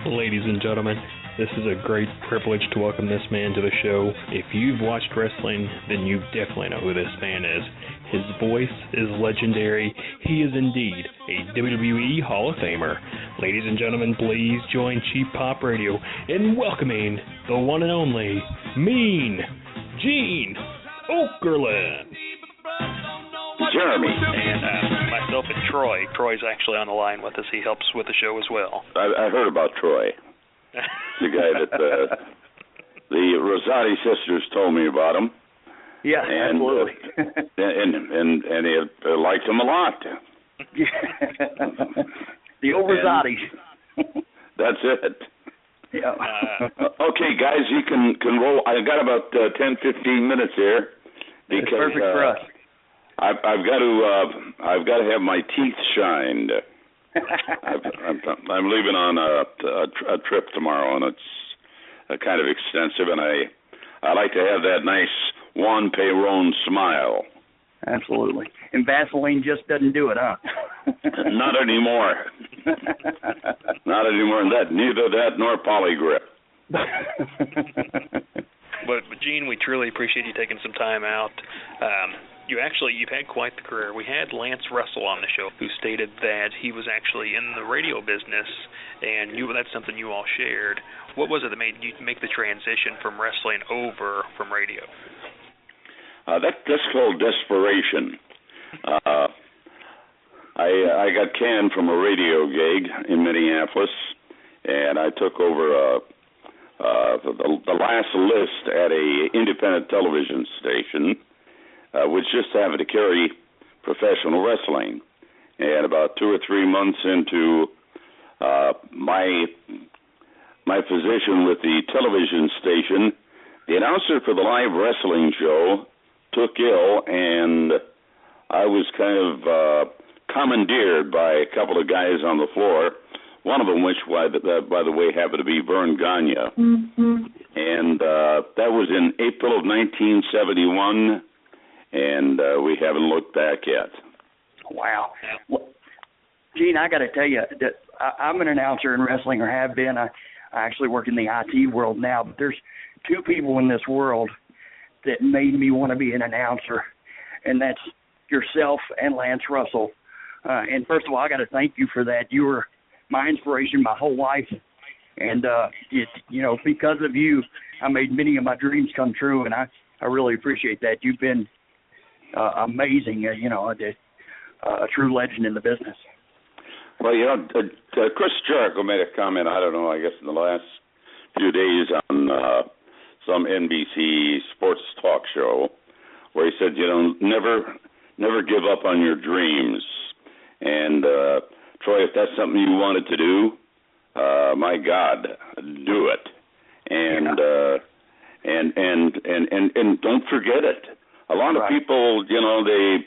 Ladies and gentlemen, this is a great privilege to welcome this man to the show. If you've watched wrestling, then you definitely know who this man is. His voice is legendary. He is indeed a WWE Hall of Famer. Ladies and gentlemen, please join Cheap Pop Radio in welcoming the one and only Mean Gene Okerlund. Jeremy. And myself and Troy. Troy's actually on the line with us. He helps with the show as well. I heard about Troy. The guy that the Rosati sisters told me about him. Yeah, and, absolutely. And he liked him a lot. The old Rosatis. That's it. Yeah. Okay, guys, you can roll. I got about 10, 15 minutes here because it's perfect for us. I've got to have my teeth shined. I'm leaving on a trip tomorrow, and it's kind of extensive, and I like to have that nice Juan Perón smile. Absolutely. And Vaseline just doesn't do it, huh? Not anymore. Not anymore. Neither that nor Polygrip. But Gene, we truly appreciate you taking some time out. You've had quite the career. We had Lance Russell on the show who stated that he was actually in the radio business, and that's something you all shared. What was it that made you make the transition from wrestling over from radio? That's called desperation. I got canned from a radio gig in Minneapolis, and I took over the last list at a independent television station, which just happened to carry professional wrestling. And about 2 or 3 months into my position with the television station, the announcer for the live wrestling show took ill, and I was kind of commandeered by a couple of guys on the floor, one of them which, by the way, happened to be Vern Gagne. Mm-hmm. And that was in April of 1971, and we haven't looked back yet. Wow. Well, Gene, I got to tell you that I'm an announcer in wrestling, or have been. I actually work in the IT world now, but there's two people in this world that made me want to be an announcer, and that's yourself and Lance Russell. And first of all, I got to thank you for that. You were my inspiration my whole life, and because of you, I made many of my dreams come true, and I really appreciate that. You've been amazing, a true legend in the business. Well, Chris Jericho made a comment, I don't know, I guess in the last few days on some NBC sports talk show, where he said, never give up on your dreams. And Troy, if that's something you wanted to do, my God, do it. And don't forget it. A lot of people, they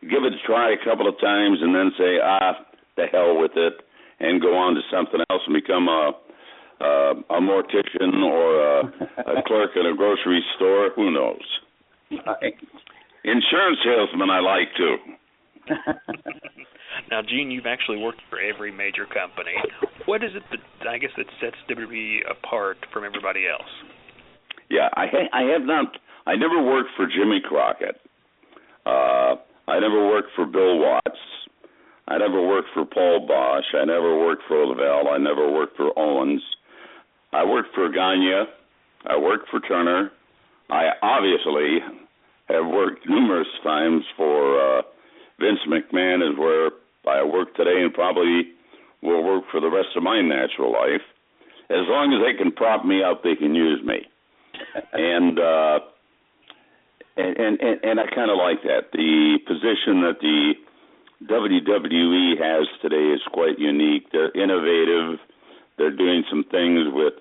give it a try a couple of times and then say, the hell with it, and go on to something else and become a mortician or a clerk in a grocery store. Who knows? Insurance salesman I like too. Now, Gene, you've actually worked for every major company. What is it that sets WWE apart from everybody else? Yeah, I have not. I never worked for Jimmy Crockett. I never worked for Bill Watts. I never worked for Paul Bosch. I never worked for Lavelle. I never worked for Owens. I worked for Gagne. I worked for Turner. I obviously have worked numerous times for Vince McMahon, is where I work today and probably will work for the rest of my natural life. As long as they can prop me up, they can use me. And I kind of like that. The position that the WWE has today is quite unique. They're innovative. They're doing some things with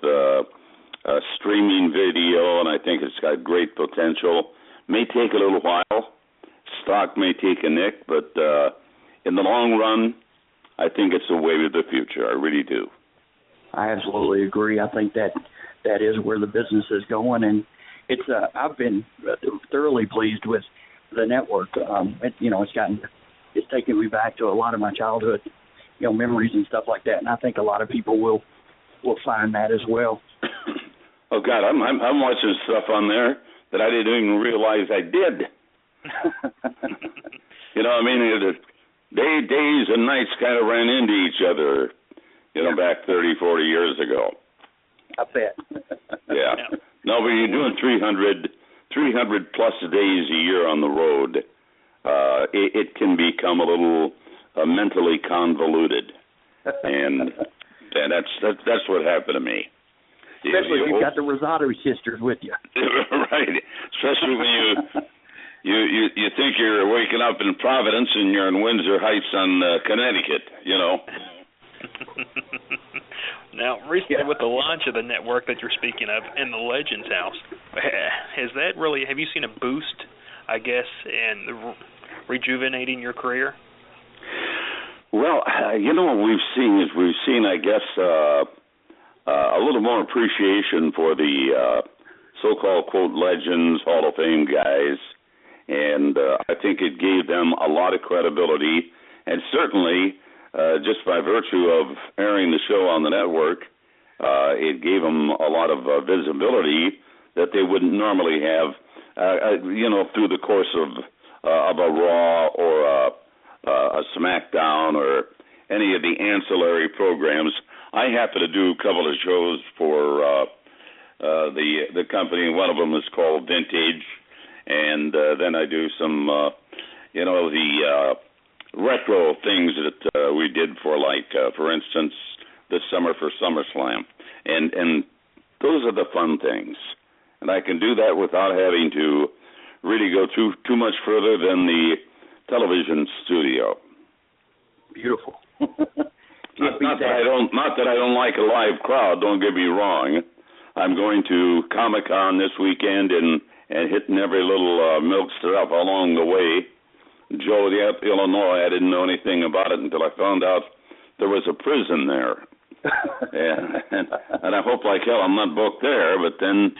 streaming video, and I think it's got great potential. May take a little while. Stock may take a nick, but in the long run, I think it's the way of the future. I really do. I absolutely agree. I think that is where the business is going, and it's. I've been thoroughly pleased with the network. It's taken me back to a lot of my childhood memories and stuff like that. And I think a lot of people will find that as well. Oh God, I'm watching stuff on there that I didn't even realize I did. Days and nights kind of ran into each other, back 30, 40 years ago. I bet. Yeah. No, but you're doing 300 plus days a year on the road. It can become a little mentally convoluted, and that's what happened to me. Especially if you've got the Rosado sisters with you. Right. Especially when you think you're waking up in Providence and you're in Windsor Heights on Connecticut, Now, recently with the launch of the network that you're speaking of and the Legends House, have you seen a boost, I guess, in rejuvenating your career? Well, what we've seen, I guess, a little more appreciation for the so-called, quote, Legends, Hall of Fame guys, and I think it gave them a lot of credibility, and certainly just by virtue of airing the show on the network, it gave them a lot of visibility that they wouldn't normally have, through the course of a Raw or a SmackDown or any of the ancillary programs. I happen to do a couple of shows for the company. One of them is called Vintage, and then I do some, the retro things that we did for, for instance, this summer for SummerSlam, and those are the fun things, and I can do that without having to really go too much further than the television studio. Beautiful. Not that I don't like a live crowd. Don't get me wrong. I'm going to Comic-Con this weekend and hitting every little milk stop along the way. Joliet, Illinois. I didn't know anything about it until I found out there was a prison there. and I hope like hell I'm not booked there. But then,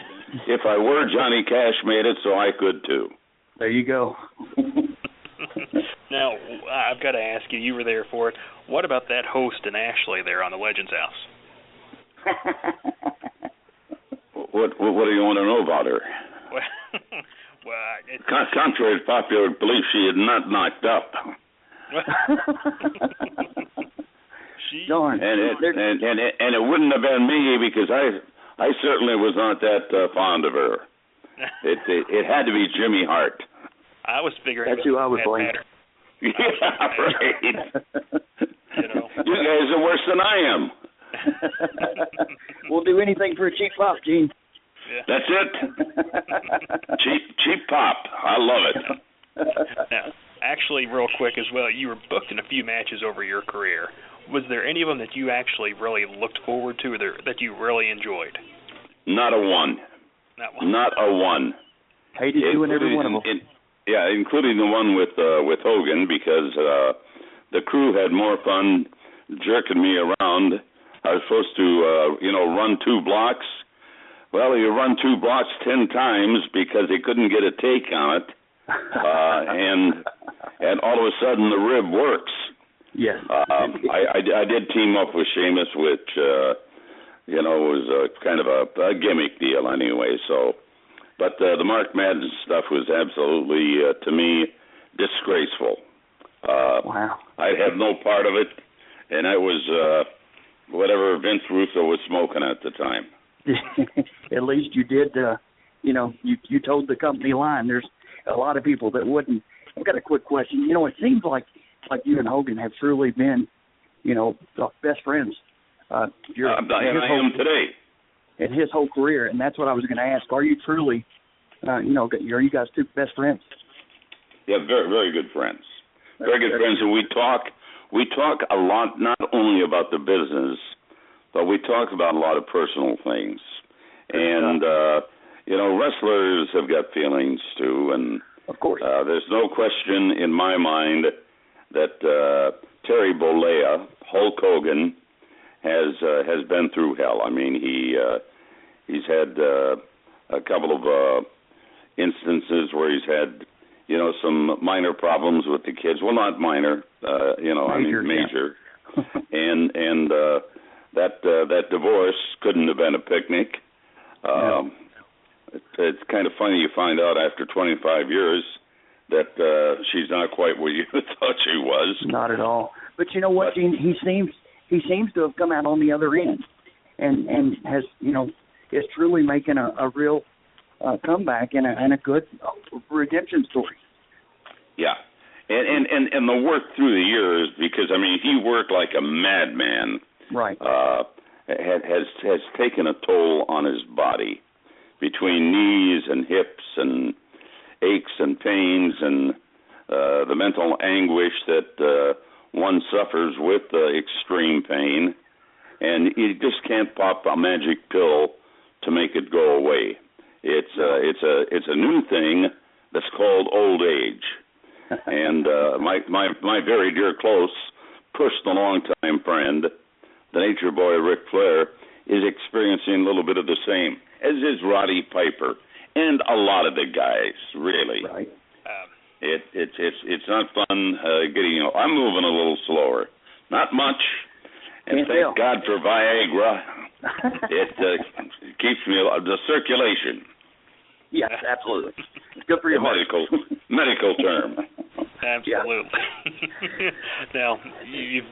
if I were, Johnny Cash made it so I could too. There you go. Now, I've got to ask you, you were there for it. What about that host in Ashley there on the Legends House? What do you want to know about her? Contrary to popular belief, she is not knocked up. Darn. And it wouldn't have been me because I certainly was not that fond of her. It had to be Jimmy Hart. I was figuring that's who I would blame. Yeah, right. You guys are worse than I am. We'll do anything for a cheap pop, Gene. Yeah. That's it. cheap pop. I love it. Now, actually, real quick as well, you were booked in a few matches over your career. Was there any of them that you actually really looked forward to or that you really enjoyed? Not a one. Not a one. Hated doing every one of them. Yeah, including the one with Hogan, because the crew had more fun jerking me around. I was supposed to, run 2 blocks. Well, you run 2 blocks 10 times because they couldn't get a take on it, and all of a sudden the rib works. Yes. I did team up with Sheamus, which was kind of a gimmick deal anyway. So, but the Mark Madden stuff was absolutely to me disgraceful. Wow. I had no part of it, and I was whatever Vince Russo was smoking at the time. At least you did, you told the company line. There's a lot of people that wouldn't. I've got a quick question. It seems like you and Hogan have truly been, best friends. I am today. In his whole career, and that's what I was going to ask. Are you truly, are you guys 2 best friends? Yeah, very, very good friends. Very good friends, and we talk a lot, not only about the business, but we talk about a lot of personal things. And, wrestlers have got feelings, too. And of course. There's no question in my mind that Terry Bollea, Hulk Hogan, has been through hell. I mean, he's had a couple of instances where he's had, some minor problems with the kids. Well, not minor, major. Major. and that divorce couldn't have been a picnic. It's kind of funny you find out after 25 years that she's not quite what you thought she was. Not at all. But you know what, Gene? He seems to have come out on the other end, and has, is truly making a real comeback and a good redemption story. Yeah, and the work through the years, because he worked like a madman. Right. Has taken a toll on his body, between knees and hips and aches and pains and the mental anguish that one suffers with extreme pain, and you just can't pop a magic pill to make it go away. It's a new thing that's called old age, and my very dear close personal long-time friend, the Nature Boy Ric Flair, is experiencing a little bit of the same, as is Roddy Piper and a lot of the guys, really. Right. It's not fun getting. I'm moving a little slower, not much, and thank God for Viagra. It keeps me the circulation. Yes, absolutely. Good for your medical term. Absolutely. Now,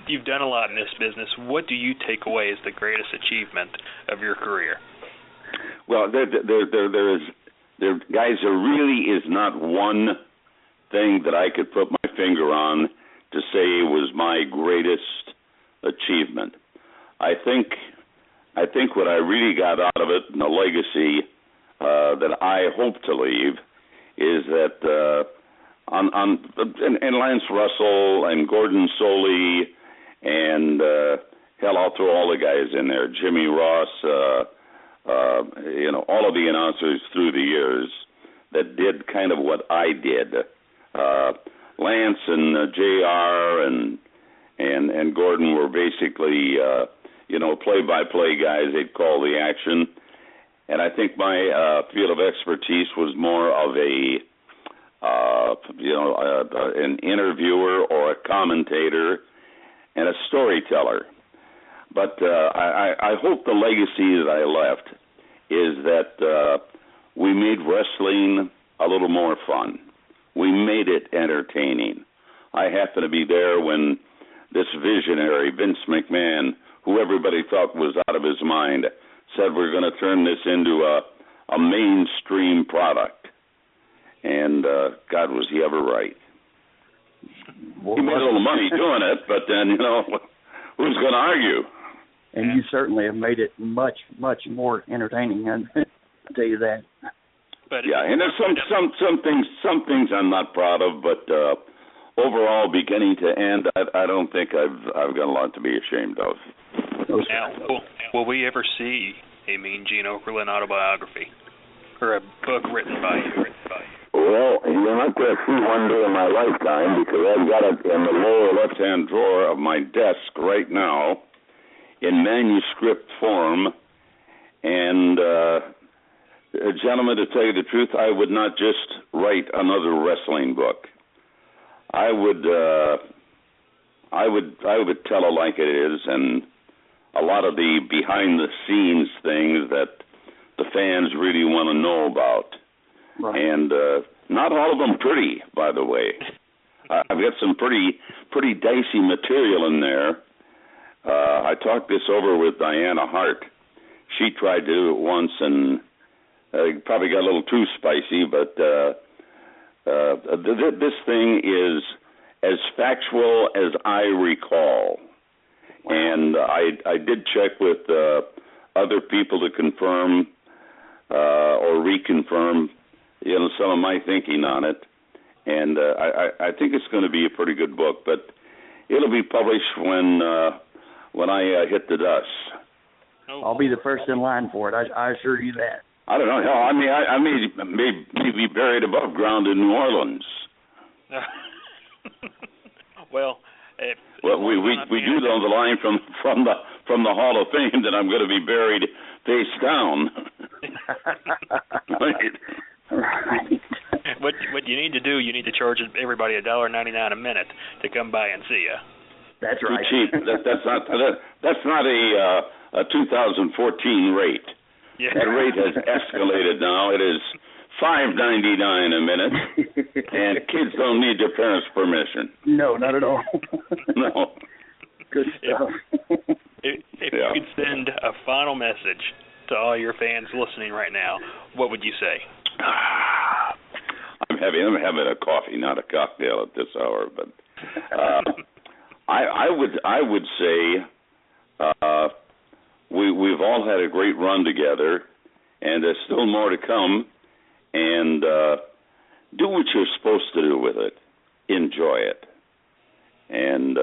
you've done a lot in this business. What do you take away as the greatest achievement of your career? Well, there really is not one thing that I could put my finger on to say was my greatest achievement. I think what I really got out of it, and the legacy that I hope to leave, is that and Lance Russell and Gordon Soley and hell, I'll throw all the guys in there, Jimmy Ross, all of the announcers through the years that did kind of what I did. Lance and JR and Gordon were basically play-by-play guys. They'd call the action, and I think my field of expertise was more of an interviewer or a commentator and a storyteller. But I hope the legacy that I left is that we made wrestling a little more fun. We made it entertaining. I happened to be there when this visionary, Vince McMahon, who everybody thought was out of his mind, said we're going to turn this into a mainstream product. And God, was he ever right. He made a little money doing it, but then, who's going to argue? And you certainly have made it much, much more entertaining, I'll tell you that. But and there's some things I'm not proud of, but overall, beginning to end, I don't think I've got a lot to be ashamed of. Now, will we ever see a Mean Gene Okerlund autobiography or a book written by you? Well, you're not going to see one day in my lifetime, because I've got it in the lower left-hand drawer of my desk right now in manuscript form. And, gentlemen, to tell you the truth, I would not just write another wrestling book. I would tell it like it is, and a lot of the behind-the-scenes things that the fans really want to know about. Right. And not all of them pretty, by the way. I've got some pretty dicey material in there. I talked this over with Diana Hart. She tried to do it once, and probably got a little too spicy, but this thing is as factual as I recall. Wow. And I did check with other people to confirm or reconfirm some of my thinking on it, and I think it's going to be a pretty good book, but it'll be published when I hit the dust. I'll be the first in line for it. I assure you that. I don't know. Hell, I may be buried above ground in New Orleans. Well, we do know the line from the Hall of Fame that I'm going to be buried face down. Right. What you need to do, you need to charge everybody $1.99 a minute to come by and see you. That's right. Too cheap. That's not a 2014 rate. Yeah. That rate has escalated now. It is $5.99 a minute, and kids don't need their parents' permission. No, not at all. No. Good stuff. If you could send a final message to all your fans listening right now, what would you say? I'm having a coffee, not a cocktail at this hour, but I would say we've all had a great run together, and there's still more to come. And do what you're supposed to do with it. Enjoy it. And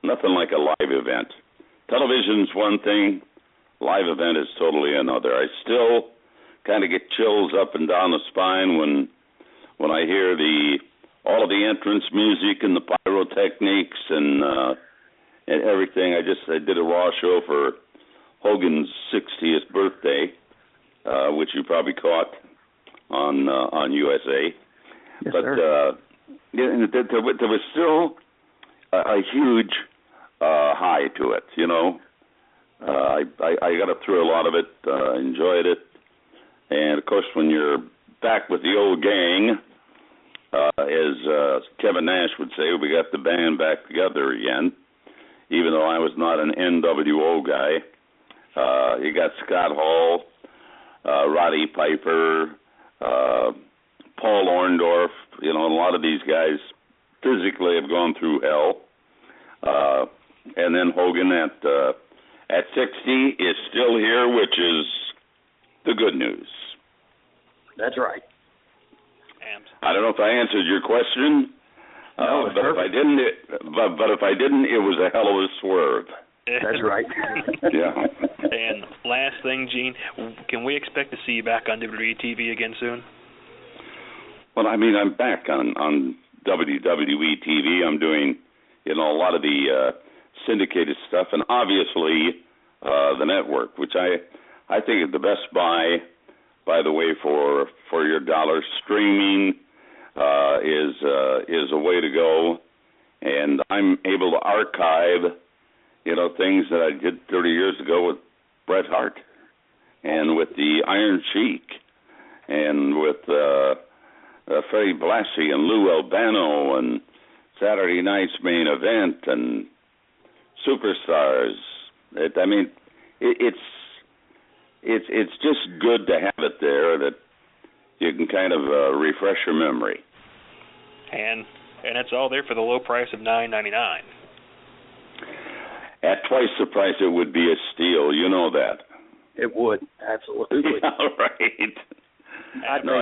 nothing like a live event. Television's one thing. Live event is totally another. I still kind of get chills up and down the spine when I hear all of the entrance music and the pyrotechnics and everything. I did a Raw show for Hogan's 60th birthday, which you probably caught on USA. Yes, but sir. There was still a huge high to it, you know. I got up through a lot of it, enjoyed it, and of course when you're back with the old gang, as Kevin Nash would say, we got the band back together again. Even though I was not an NWO guy, you got Scott Hall, Roddy Piper, Paul Orndorff, you know, a lot of these guys physically have gone through hell. And then Hogan at 60 is still here, which is the good news. That's right. And I don't know if I answered your question, No, but if I didn't, it was a hell of a swerve. That's right. Yeah. And last thing, Gene, can we expect to see you back on WWE TV again soon? Well, I mean, I'm back on WWE TV. I'm doing, you know, a lot of the syndicated stuff, and obviously the network, which I think is the best buy, by the way, for your dollar. Streaming is a way to go, and I'm able to archive, you know, things that I did 30 years ago with Bret Hart, and with the Iron Sheik, and with Freddie Blassie and Lou Albano, and Saturday Night's Main Event, and Superstars. It's just good to have it there, that you can kind of refresh your memory. And it's all there for the low price of $9.99. At twice the price, it would be a steal. You know that. It would, absolutely. All right. No,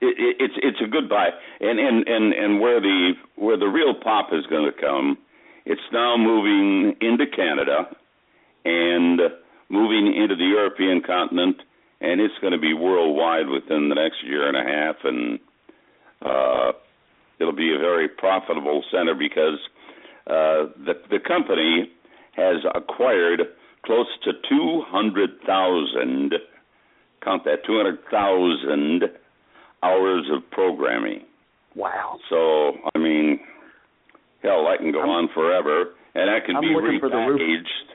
it's a good buy, and where the real pop is going to come, it's now moving into Canada and moving into the European continent, and it's going to be worldwide within the next year and a half, and it'll be a very profitable center because the company has acquired close to 200,000, count that, 200,000 hours of programming. Wow. So, I mean, hell, that can go on forever, and that can be repackaged.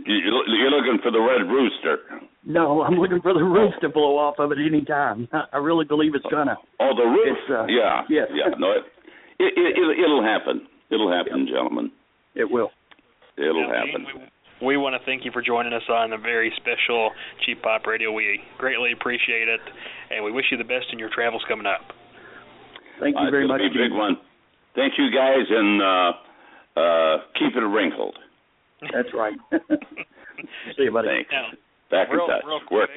You're looking for the Red Rooster. No, I'm looking for the roof to blow off of it any time. I really believe it's gonna. Oh, the roof? Yeah. Yes. Yeah. No, it'll happen. It'll happen, gentlemen. It will. It'll happen. We want to thank you for joining us on a very special Cheap Pop Radio. We greatly appreciate it, and we wish you the best in your travels coming up. Thank you very much. It's a big one. Thank you, guys, and keep it wrinkled. That's right. See you, buddy. Thanks. Back in touch. Real quick.